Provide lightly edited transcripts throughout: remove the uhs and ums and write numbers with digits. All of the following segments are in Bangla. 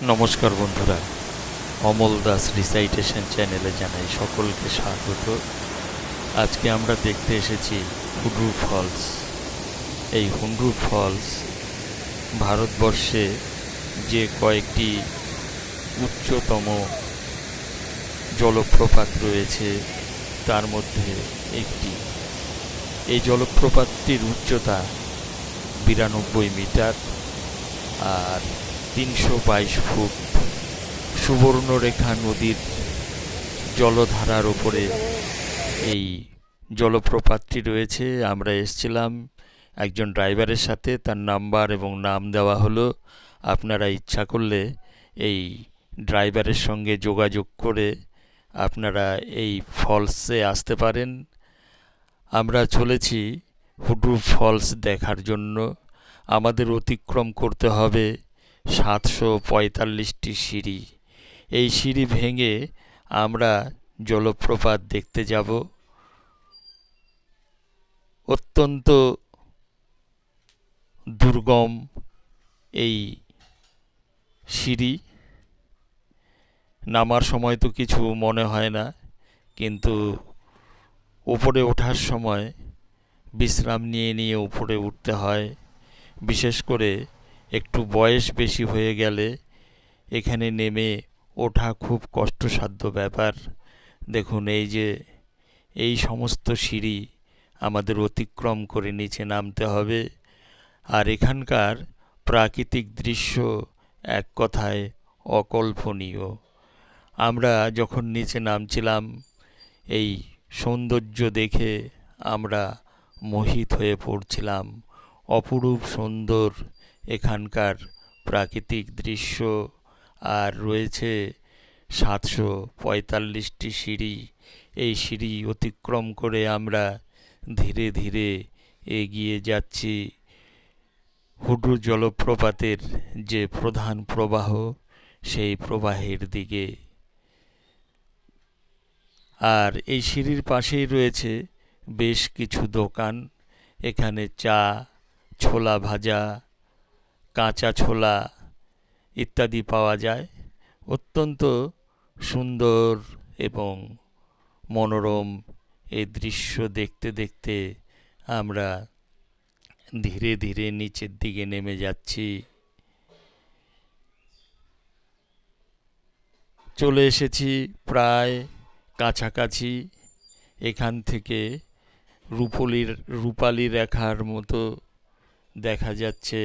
নমস্কার বন্ধুরা, অমল দাস রিসাইটেশন চ্যানেলে জানাই সকলকে স্বাগত। আজকে আমরা দেখতে এসেছি হুড্রু ফলস। এই হুড্রু ফলস ভারতবর্ষে যে কয়েকটি উচ্চতম জলপ্রপাত রয়েছে তার মধ্যে একটি। এই জলপ্রপাতটির উচ্চতা 92 মিটার আর 322 ফুট। সুবর্ণরেখা নদীর জলধারার উপরে এই জলপ্রপাতটি রয়েছে। আমরা এসেছিলাম একজন ড্রাইভারের সাথে, তার নাম্বার এবং নাম দেওয়া হলো। আপনারা ইচ্ছা করলে এই ড্রাইভারের সঙ্গে যোগাযোগ করে আপনারা এই ফলসে আসতে পারেন। আমরা চলেছি হুড্রু ফলস দেখার জন্য। আমাদের অতিক্রম করতে হবে 745টি সিঁড়ি। এই সিঁড়ি ভেঙে আমরা জলপ্রপাত দেখতে যাব। অত্যন্ত দুর্গম এই সিঁড়ি। নামার সময় তো কিছু মনে হয় না, কিন্তু উপরে ওঠার সময় বিশ্রাম নিয়ে নিয়ে উপরে উঠতে হয়। বিশেষ করে একটু বয়স বেশি হয়ে গেলে এখানে নেমে ওঠা খুব কষ্টসাধ্য ব্যাপার। দেখুন, এই সমস্ত সিঁড়ি আমাদের অতিক্রম করে নিচে নামতে হবে। আর এখানকার প্রাকৃতিক দৃশ্য এক কথায় অকল্পনীয়। আমরা যখন নিচে নামছিলাম, এই সৌন্দর্য দেখে আমরা মোহিত হয়ে পড়ছিলাম। অপরূপ সুন্দর এখানকার প্রাকৃতিক দৃশ্য। আর রয়েছে 745টি সিঁড়ি। এই সিঁড়ি অতিক্রম করে আমরা ধীরে ধীরে এগিয়ে যাচ্ছি হুড্রু জলপ্রপাতের যে প্রধান প্রবাহ, সেই প্রবাহের দিকে। আর এই সিঁড়ির পাশেই রয়েছে বেশ কিছু দোকান। এখানে চা, ছোলা ভাজা, কাঁচা ছোলা ইত্যাদি পাওয়া যায়। অত্যন্ত সুন্দর এবং মনোরম এই দৃশ্য দেখতে দেখতে আমরা ধীরে ধীরে নিচের দিকে নেমে যাচ্ছি। চলে এসেছি প্রায় কাছাকাছি। এখান থেকে রূপালী রেখার মতো দেখা যাচ্ছে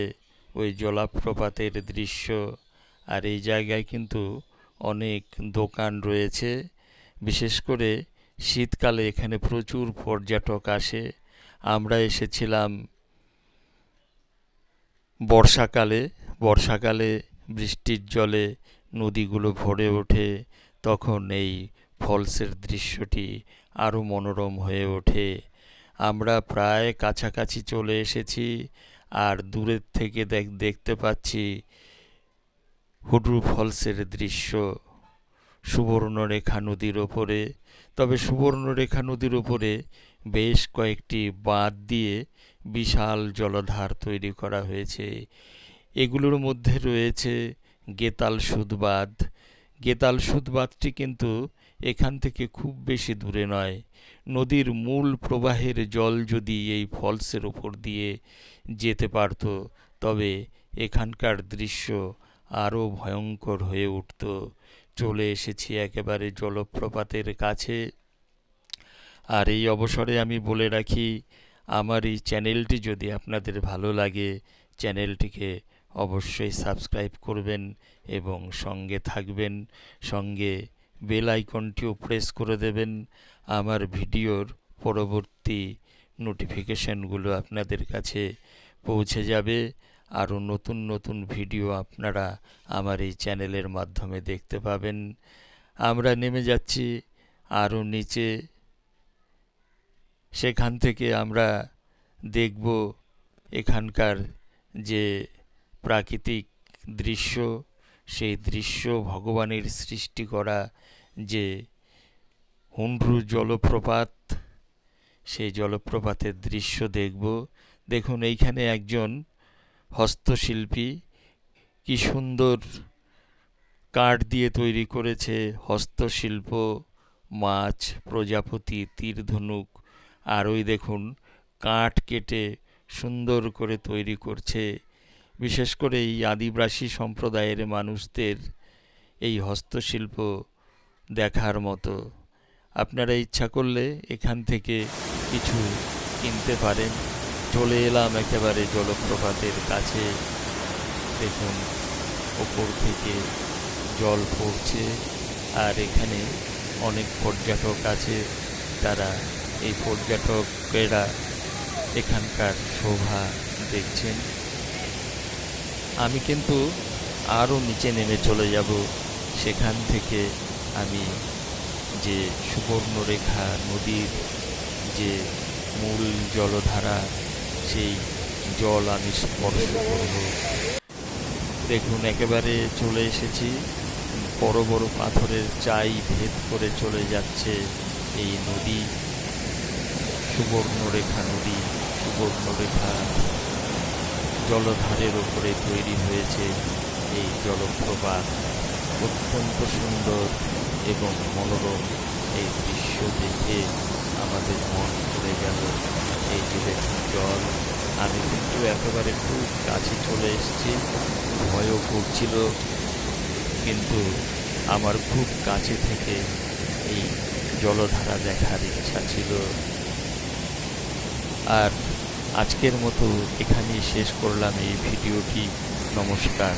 ওই জলপ্রপাতের দৃশ্য। আর এই জায়গায় কিন্তু অনেক দোকান রয়েছে। বিশেষ করে শীতকালে এখানে প্রচুর পর্যটক আসে। আমরা এসেছিলাম বর্ষাকালে। বর্ষাকালে বৃষ্টির জলে নদীগুলো ভরে ওঠে, তখন এই ফলসের দৃশ্যটি আরও মনোরম হয়ে ওঠে। আমরা প্রায় কাছাকাছি চলে এসেছি। আর দূরের থেকে দেখতে পাচ্ছি হুড্রু ফলসের দৃশ্য সুবর্ণরেখা নদীর ওপরে। তবে সুবর্ণরেখা নদীর ওপরে বেশ কয়েকটি বাঁধ দিয়ে বিশাল জলধার তৈরি করা হয়েছে। এগুলোর মধ্যে রয়েছে গেতাল সুদ বাঁধ। গেতাল সুদ বাঁধটি কিন্তু এখান থেকে খুব বেশি দূরে নয়। নদীর মূল প্রবাহের জল যদি এই ফলসের ওপর দিয়ে যেতে পারত, তবে এখানকার দৃশ্য আরও ভয়ঙ্কর হয়ে উঠত। চলে এসেছি একেবারে জলপ্রপাতের কাছে। আর এই অবসরে আমি বলে রাখি, আমার এই চ্যানেলটি যদি আপনাদের ভালো লাগে, চ্যানেলটিকে অবশ্যই সাবস্ক্রাইব করবেন এবং সঙ্গে থাকবেন। সঙ্গে বেল আইকনটিও প্রেস করে দেবেন। আমার ভিডিওর পরবর্তী নোটিফিকেশনগুলো আপনাদের কাছে পৌঁছে যাবে। আরও নতুন নতুন ভিডিও আপনারা আমার এই চ্যানেলের মাধ্যমে দেখতে পাবেন। আমরা নেমে যাচ্ছি আরও নিচে। সেখান থেকে আমরা দেখব এখানকার যে প্রাকৃতিক দৃশ্য, সেই দৃশ্য ভগবানের সৃষ্টি করা যে হুড্রু জলপ্রপাত, সেই জলপ্রপাতের দৃশ্য দেখব। দেখুন, এইখানে একজন হস্তশিল্পী কি সুন্দর কাঠ দিয়ে তৈরি করেছে হস্তশিল্প, মাছ, প্রজাপতি, তীর ধনুক। আর ওই দেখুন কাঠ কেটে সুন্দর করে তৈরি করছে। বিশেষ করে এই আদিবাসী সম্প্রদায়ের মানুষদের এই হস্তশিল্প দেখার মতো। আপনারা ইচ্ছা করলে এখান থেকে কিছু কিনতে পারেন। চলে এলাম একেবারে জলপ্রপাতের কাছে। দেখুন ওপর থেকে জল পড়ছে, আর এখানে অনেক পর্যটক আছে। তারা এই পর্যটকেরা এখানকার শোভা দেখছেন। আমি কিন্তু আরও নিচে নেমে চলে যাব। সেখান থেকে আমি যে সুবর্ণরেখা নদীর যে মূল জলধারা, সেই জল আমি স্পর্শ করব। দেখুন একেবারে চলে এসেছি। বড় বড় পাথরের চাই ভেদ করে চলে যাচ্ছে এই নদী, সুবর্ণরেখা নদী। সুবর্ণরেখা জলধারের ওপরে তৈরি হয়েছে এই জলপ্রপাত। অত্যন্ত সুন্দর এবং মনোরম এই দৃশ্য দেখে আমাদের মন ভরে গেল। এই যে দেখুন জল, আমি কিন্তু একেবারে খুব কাছে চলে এসেছি। ভয়ও করছিল, কিন্তু আমার খুব কাছে থেকে এই জলধারা দেখার ইচ্ছা ছিল। আর আজকের মতো এখানেই শেষ করলাম এই ভিডিওটি। নমস্কার।